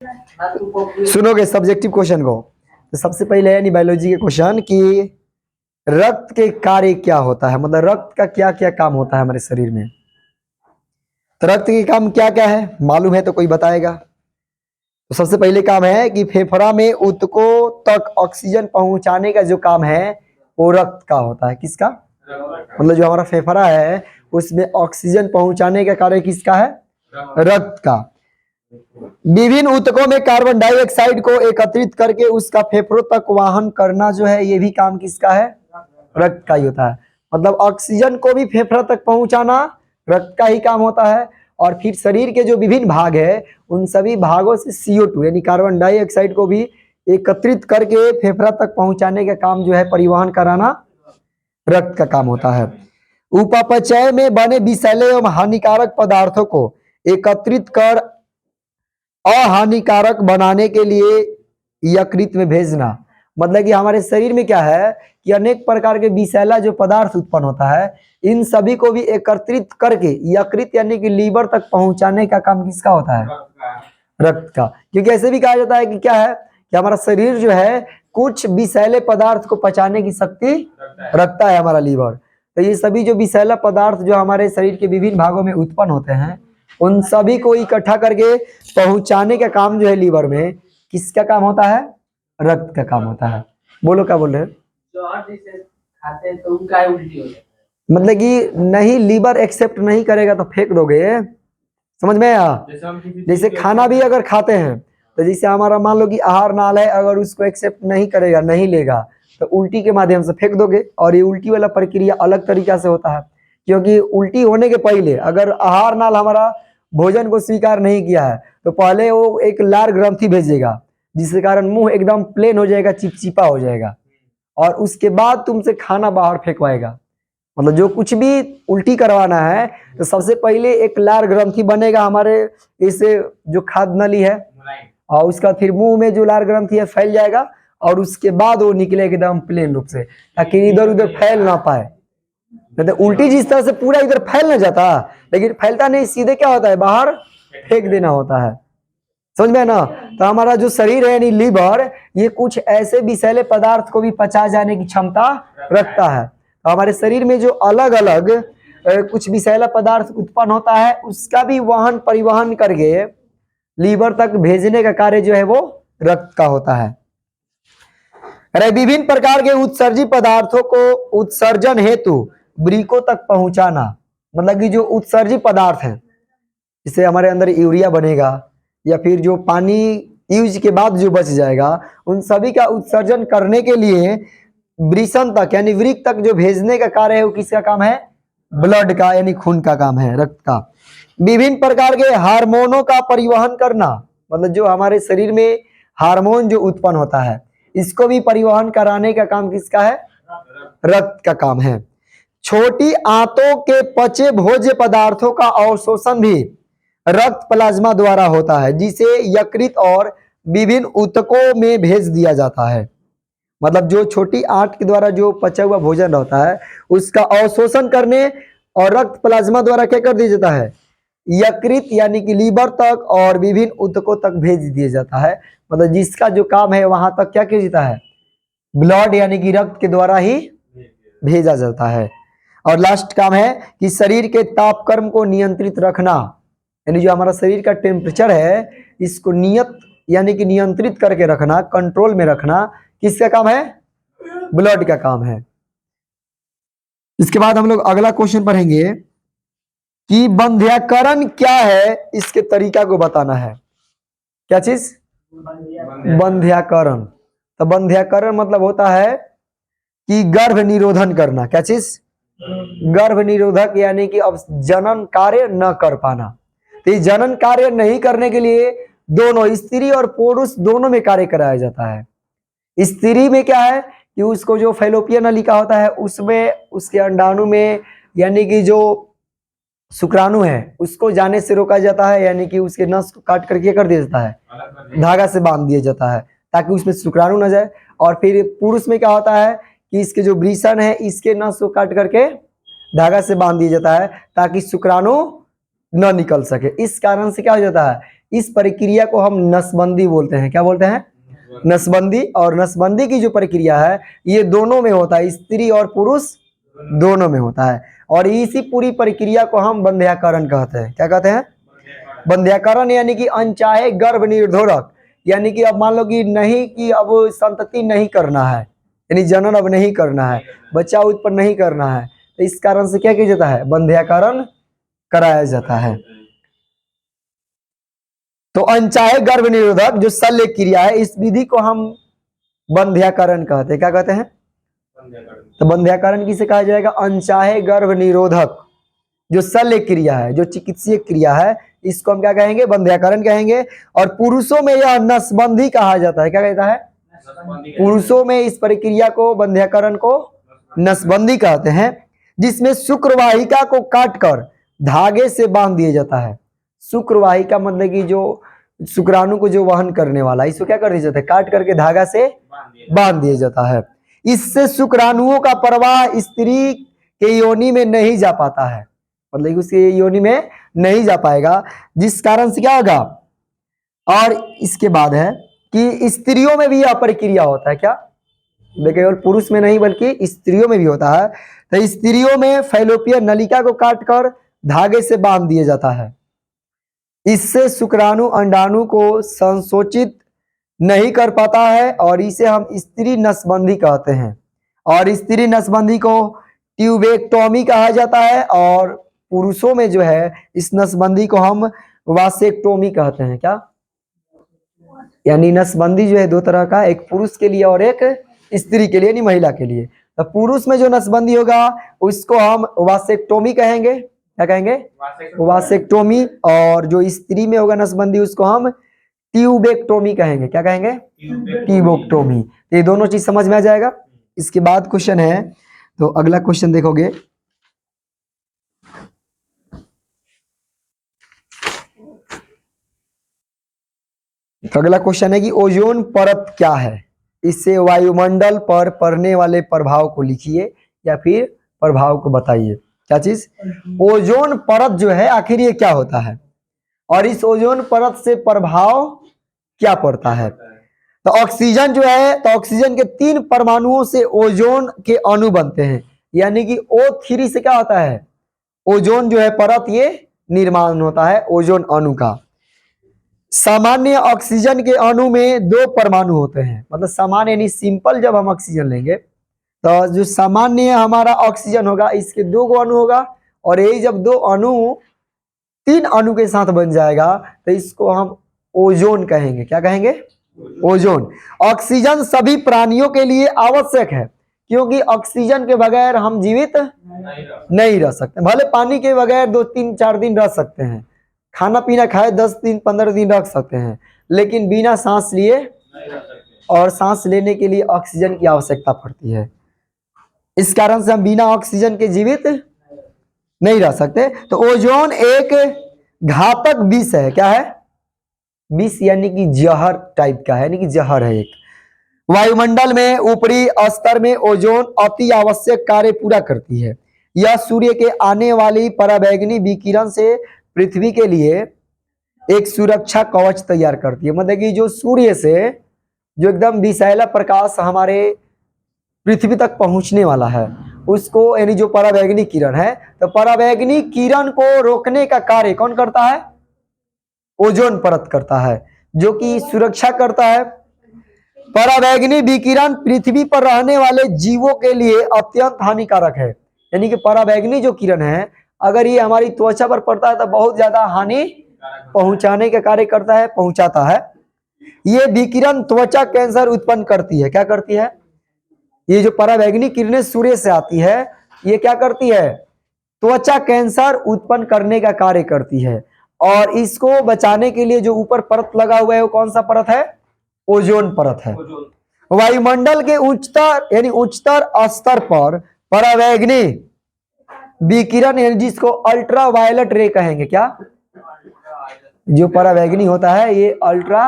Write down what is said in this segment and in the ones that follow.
सुनोगे subjective question को, तो सबसे पहले यानी बायोलॉजी के क्वेश्चन कि रक्त के कार्य क्या होता है, मतलब रक्त का क्या क्या काम होता है हमारे शरीर में। तो रक्त के काम क्या क्या है मालूम है तो कोई बताएगा। तो सबसे पहले काम है कि फेफड़ा में ऊतकों तक ऑक्सीजन पहुंचाने का जो काम है वो रक्त का होता है। किसका? मतलब जो हमारा फेफड़ा है उसमें ऑक्सीजन पहुंचाने का कार्य किसका है? रक्त का। विभिन्न ऊतकों में कार्बन डाइऑक्साइड को एकत्रित करके उसका फेफड़ों तक वाहन करना जो है ये भी काम किसका है? रक्त का ही होता है। मतलब ऑक्सीजन को भी फेफड़ा तक पहुंचाना रक्त का ही काम होता है। और फिर शरीर के जो विभिन्न भाग है उन सभी भागों से CO2 यानी कार्बन डाइऑक्साइड को भी एकत्रित करके फेफड़ा तक पहुंचाने का काम जो है परिवहन कराना रक्त का काम होता है। उपापचय में बने विषैले एवं हानिकारक पदार्थों को एकत्रित कर अहानिकारक बनाने के लिए यकृत में भेजना। मतलब कि हमारे शरीर में क्या है कि अनेक प्रकार के विषैला जो पदार्थ उत्पन्न होता है इन सभी को भी एकत्रित करके यकृत यानी कि लीवर तक पहुंचाने का काम किसका होता है? रक्त का। क्योंकि ऐसे भी कहा जाता है कि क्या है कि हमारा शरीर जो है कुछ विषैले पदार्थ को पचाने की शक्ति रखता है हमारा लीवर। तो ये सभी जो विषैला पदार्थ जो हमारे शरीर के विभिन्न भागों में उत्पन्न होते हैं उन सभी को इकट्ठा करके पहुंचाने का काम जो है लीवर में किसका काम होता है? रक्त का काम होता है। बोलो क्या बोल रहे हैं? जो और डिशेज खाते हैं तो उनका उल्टी हो जाता है। मतलब कि नहीं लीवर एक्सेप्ट नहीं करेगा तो फेंक दोगे, समझ में आया? जैसे खाना भी अगर खाते हैं तो जैसे हमारा मान लो कि आहार नाल है, अगर उसको एक्सेप्ट नहीं करेगा नहीं लेगा तो उल्टी के माध्यम से फेंक दोगे। और ये उल्टी वाला प्रक्रिया अलग तरीका से होता है, क्योंकि उल्टी होने के पहले अगर आहार नाल हमारा भोजन को स्वीकार नहीं किया है तो पहले वो एक लार ग्रंथि भेजेगा जिसके कारण मुंह एकदम प्लेन हो जाएगा, चिपचिपा हो जाएगा, और उसके बाद तुमसे खाना बाहर फेंकवाएगा। मतलब जो कुछ भी उल्टी करवाना है तो सबसे पहले एक लार ग्रंथि बनेगा हमारे इससे जो खाद्य नली है, और उसका फिर मुंह में जो लार ग्रंथि है फैल जाएगा और उसके बाद वो निकले एकदम प्लेन रूप से, ताकि इधर उधर फैल ना पाए। तो उल्टी जिस तरह से पूरा इधर फैल ना जाता, लेकिन फैलता नहीं, सीधे क्या होता है बाहर फेंक देना होता है। समझ में ना? तो हमारा जो शरीर है यानी लीवर ये कुछ ऐसे विषैले पदार्थ को भी पचा जाने की क्षमता रखता है। तो हमारे शरीर में जो अलग अलग कुछ विषैला पदार्थ उत्पन्न होता है उसका भी वाहन परिवहन करके लीवर तक भेजने का कार्य जो है वो रक्त का होता है। अरे विभिन्न प्रकार के उत्सर्जित पदार्थों को उत्सर्जन हेतु वृक्कों तक पहुंचाना। मतलब कि जो उत्सर्जित पदार्थ है जिससे हमारे अंदर यूरिया बनेगा या फिर जो पानी यूज के बाद जो बच जाएगा उन सभी का उत्सर्जन करने के लिए वृषण तक यानी वृक्क तक जो भेजने का कार्य है वो किसका काम है? ब्लड का यानी खून का काम है, रक्त का। विभिन्न प्रकार के हार्मोनों का परिवहन करना। मतलब जो हमारे शरीर में हार्मोन जो उत्पन्न होता है इसको भी परिवहन कराने का काम किसका है? रक्त का काम है। छोटी आंतों के पचे भोज्य पदार्थों का अवशोषण भी रक्त प्लाज्मा द्वारा होता है जिसे यकृत और विभिन्न ऊतकों में भेज दिया जाता है। मतलब जो छोटी आंत के द्वारा जो पचा हुआ भोजन रहता है उसका अवशोषण करने और रक्त प्लाज्मा द्वारा क्या कर दिया जाता है? यकृत यानी कि लीवर तक और विभिन्न ऊतकों तक भेज दिया जाता है। मतलब जिसका जो काम है वहां तक क्या किया जाता है? ब्लड यानी कि रक्त के द्वारा ही भेजा जाता है। और लास्ट काम है कि शरीर के तापक्रम को नियंत्रित रखना। यानी जो हमारा शरीर का टेम्परेचर है इसको नियत यानी कि नियंत्रित करके रखना, कंट्रोल में रखना किसका काम है? ब्लड का काम है। इसके बाद हम लोग अगला क्वेश्चन पढ़ेंगे कि बंध्याकरण क्या है, इसके तरीका को बताना है। क्या चीज? बंध्याकरण। तो बंध्याकरण मतलब होता है कि गर्भ निरोधन करना। क्या चीज? गर्भ निरोधक यानी कि अब जनन कार्य न कर पाना। तो ये जनन कार्य नहीं करने के लिए दोनों स्त्री और पुरुष दोनों में कार्य कराया जाता है। स्त्री में क्या है कि उसको जो फैलोपियन नलिका होता है उसमें उसके अंडाणु में यानी कि जो शुक्राणु है उसको जाने से रोका जाता है, यानी कि उसके नस को काट करके कर दिया जाता है, धागा से बांध दिया जाता है ताकि उसमें शुक्राणु न जाए। और फिर पुरुष में क्या होता है कि इसके जो वृषण है इसके नस को काट करके धागा से बांध दिया जाता है ताकि शुक्राणु न निकल सके। इस कारण से क्या हो जाता है इस प्रक्रिया को हम नसबंदी बोलते हैं। क्या बोलते हैं? नसबंदी। और नसबंदी की जो प्रक्रिया है ये दोनों में होता है, स्त्री और पुरुष दोनों में होता है। और इसी पूरी प्रक्रिया को हम बंध्याकरण कहते हैं। क्या कहते हैं? बंध्याकरण, यानी कि अनचाहे गर्भ निरोधक, यानी कि अब मान लो कि नहीं, कि अब संतति नहीं करना है, यानी जनन अब नहीं करना है, बच्चा उत्पन्न नहीं करना है, तो इस कारण से क्या किया जाता है? बंध्याकरण कराया जाता है। तो अनचाहे गर्भ निरोधक जो शल्य क्रिया है, इस विधि को हम बंध्याकरण कहते हैं। क्या कहते हैं? तो बंध्याकरण किसे कहा जाएगा? अनचाहे गर्भ निरोधक जो शल्य क्रिया है, जो चिकित्सीय क्रिया है, इसको हम क्या कहेंगे? बंध्याकरण कहेंगे। और पुरुषों में यह नसबंदी कहा जाता है। क्या कहता है? पुरुषों में इस प्रक्रिया को, बंध्याकरण को नसबंदी कहते हैं, जिसमें शुक्रवाहिका को काटकर धागे से बांध दिया जाता है। शुक्रवाहिका मतलब कि जो शुक्राणु को जो वहन करने वाला, इसको क्या कर दिया जाता है? काट करके धागा से बांध दिया जाता है। इससे शुक्राणुओं का प्रवाह स्त्री के योनि में नहीं जा पाता है, मतलब उसके योनि में नहीं जा पाएगा, जिस कारण से क्या होगा? और इसके बाद है कि स्त्रियों में भी यह प्रक्रिया होता है। क्या? केवल पुरुष में नहीं बल्कि स्त्रियों में भी होता है। तो स्त्रियों में फैलोपियन नलिका को काटकर धागे से बांध दिया जाता है। इससे शुक्राणु अंडाणु को संकोचित नहीं कर पाता है और इसे हम स्त्री नसबंदी कहते हैं। और स्त्री नसबंदी को ट्यूबेक्टोमी कहा जाता है। और पुरुषों में जो है इस नसबंदी को हम वासेक्टोमी कहते हैं। क्या? यानी नसबंदी जो है दो तरह का, एक पुरुष के लिए और एक स्त्री के लिए, यानी महिला के लिए। तो पुरुष में जो नसबंदी होगा उसको हम वासेक्टोमी कहेंगे। क्या कहेंगे? वासेक्टोमी। और जो स्त्री में होगा नसबंदी उसको हम ट्यूबेक्टोमी कहेंगे। क्या कहेंगे? ट्यूबेक्टोमी। ये दोनों चीज समझ में आ जाएगा। इसके बाद क्वेश्चन है, तो अगला क्वेश्चन देखोगे, तो अगला क्वेश्चन है कि ओजोन परत क्या है? इससे वायुमंडल पर पड़ने वाले प्रभाव को लिखिए या फिर प्रभाव को बताइए। क्या चीज? ओजोन परत जो है आखिर ये क्या होता है, और इस ओजोन परत से प्रभाव क्या पड़ता है? तो ऑक्सीजन जो है, तो ऑक्सीजन के 3 परमाणुओं से ओजोन के अणु बनते हैं, यानी कि O3 से क्या होता है? ओजोन जो है परत ये निर्माण होता है ओजोन अणु का। सामान्य ऑक्सीजन के अणु में 2 परमाणु होते हैं, मतलब सामान्य यानी सिंपल जब हम ऑक्सीजन लेंगे तो जो सामान्य हमारा ऑक्सीजन होगा इसके 2 अणु होगा, और यही जब 2 अणु 3 अणु के साथ बन जाएगा तो इसको हम ओजोन कहेंगे। क्या कहेंगे? ओजोन। ऑक्सीजन सभी प्राणियों के लिए आवश्यक है, क्योंकि ऑक्सीजन के बगैर हम जीवित नहीं रह सकते। भले पानी के बगैर 2-3-4 दिन रह सकते हैं, खाना पीना खाए 10 दिन 15 दिन रख सकते हैं, लेकिन बिना सांस लिए, और सांस लेने के लिए ऑक्सीजन की आवश्यकता पड़ती है। इस कारण से हम बिना ऑक्सीजन के जीवित नहीं रह सकते। तो ओजोन एक घातक विष है। क्या है? विष यानी कि जहर टाइप का है, यानी कि जहर है एक। वायुमंडल में ऊपरी स्तर में ओजोन अति आवश्यक कार्य पूरा करती है। यह सूर्य के आने वाली पराबैंगनी विकिरण से पृथ्वी के लिए एक सुरक्षा कवच तैयार करती है। मतलब कि जो सूर्य से जो एकदम विषैला प्रकाश हमारे पृथ्वी तक पहुंचने वाला है उसको, यानी जो पराबैंगनी किरण है, तो पराबैंगनी किरण को रोकने का कार्य कौन करता है? ओजोन परत करता है, जो कि सुरक्षा करता है। पराबैंगनी विकिरण पृथ्वी पर रहने वाले जीवों के लिए अत्यंत हानिकारक है, यानी कि पराबैंगनी जो किरण है अगर ये हमारी त्वचा पर पड़ता है तो बहुत ज्यादा हानि पहुंचाने का कार्य करता है, पहुंचाता है। ये विकिरण त्वचा कैंसर उत्पन्न करती है। क्या करती है? ये जो पराबैंगनी किरणें सूर्य से आती है ये क्या करती है? त्वचा कैंसर उत्पन्न करने का कार्य करती है। और इसको बचाने के लिए जो ऊपर परत लगा हुआ है वो कौन सा परत है? ओजोन परत है। वायुमंडल के उच्चतर यानी उच्चतर स्तर पर पराबैंगनी विकिरण, यानी जिसको अल्ट्रा वायलेट रे कहेंगे। क्या? जो पराबैंगनी होता है ये अल्ट्रा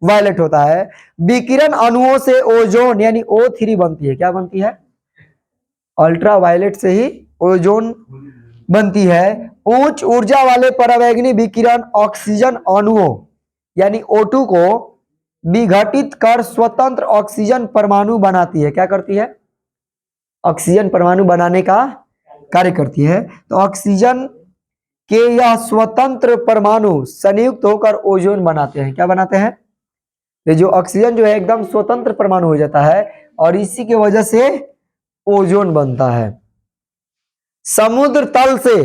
वायलेट होता है। विकिरण अणुओं से ओजोन यानी O3 बनती है। क्या बनती है? अल्ट्रा वायलेट से ही ओजोन बनती है। उच्च ऊर्जा वाले पराबैंगनी विकिरण ऑक्सीजन अणुओं यानी O2 को विघटित कर स्वतंत्र ऑक्सीजन परमाणु बनाती है। क्या करती है? ऑक्सीजन परमाणु बनाने का कार्य करती है। तो ऑक्सीजन के यह स्वतंत्र परमाणु संयुक्त होकर ओजोन बनाते हैं। क्या बनाते हैं? ये जो ऑक्सीजन जो है एकदम स्वतंत्र परमाणु हो जाता है और इसी की वजह से ओजोन बनता है। समुद्र तल से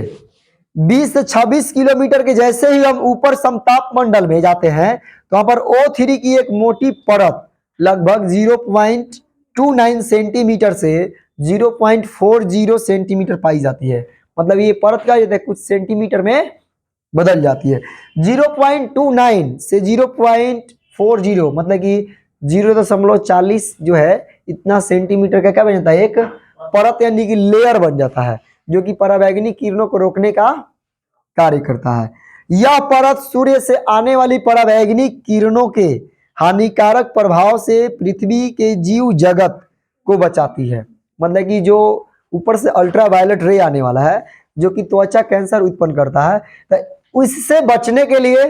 20 से 26 किलोमीटर के जैसे ही हम ऊपर समताप मंडल में जाते हैं तो वहां पर O3 की एक मोटी परत लगभग 0.29 सेंटीमीटर से 0.40 सेंटीमीटर पाई जाती है। मतलब ये परत क्या होता है, कुछ सेंटीमीटर में बदल जाती है। 0.29 से 0.40 मतलब कि 0.40 जो है इतना सेंटीमीटर का क्या बन जाता है, एक परत यानी कि लेयर बन जाता है, जो कि पराबैंगनी किरणों को रोकने का कार्य करता है। यह परत सूर्य से आने वाली पराबैंगनी किरणों के हानिकारक प्रभाव से पृथ्वी के जीव जगत को बचाती है। मतलब कि जो ऊपर से अल्ट्रावायलेट रे आने वाला है जो कि त्वचा कैंसर उत्पन्न करता है, तो उससे बचने के लिए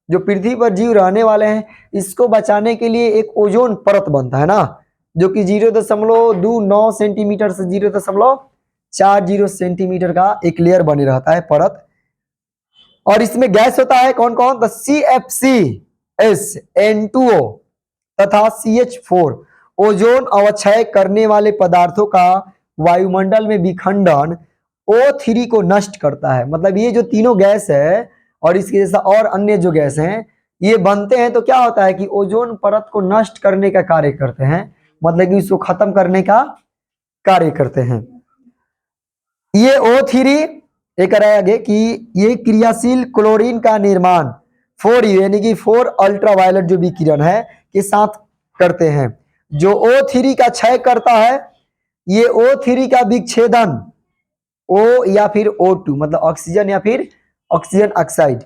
जो पृथ्वी पर जीव रहने वाले हैं इसको बचाने के लिए एक ओजोन परत बनता है ना, जो कि 0.29 सेंटीमीटर से 0.40 सेंटीमीटर का एक लेयर बने रहता है परत। और इसमें गैस होता है कौन कौन? तो CFCS, N2O तथा CH4 ओजोन अवक्षय करने वाले पदार्थों का वायुमंडल में विखंडन O3 को नष्ट करता है। मतलब ये जो तीनों गैस है और इसके जैसा और अन्य जो गैस हैं ये बनते हैं तो क्या होता है कि ओजोन परत को नष्ट करने का कार्य करते हैं, मतलब कि उसको खत्म करने का कार्य करते हैं। ये O3 एक आगे कि ये क्रियाशील क्लोरीन का निर्माण 4U यानी कि 4 अल्ट्रावायलेट जो विकिरण है के साथ करते हैं। जो O3 का क्षय करता है ये O3 का विच्छेदन O या फिर O2 मतलब ऑक्सीजन या फिर ऑक्सीजन ऑक्साइड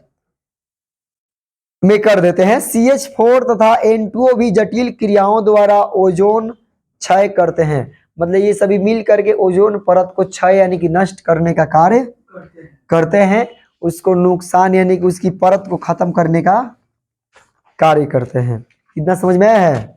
में कर देते हैं। CH4 तथा N2O भी जटिल क्रियाओं द्वारा ओजोन क्षय करते हैं। मतलब ये सभी मिल करके ओजोन परत को क्षय यानी कि नष्ट करने का कार्य करते हैं, उसको नुकसान यानी कि उसकी परत को खत्म करने का कार्य करते हैं। कितना समझ में आया है?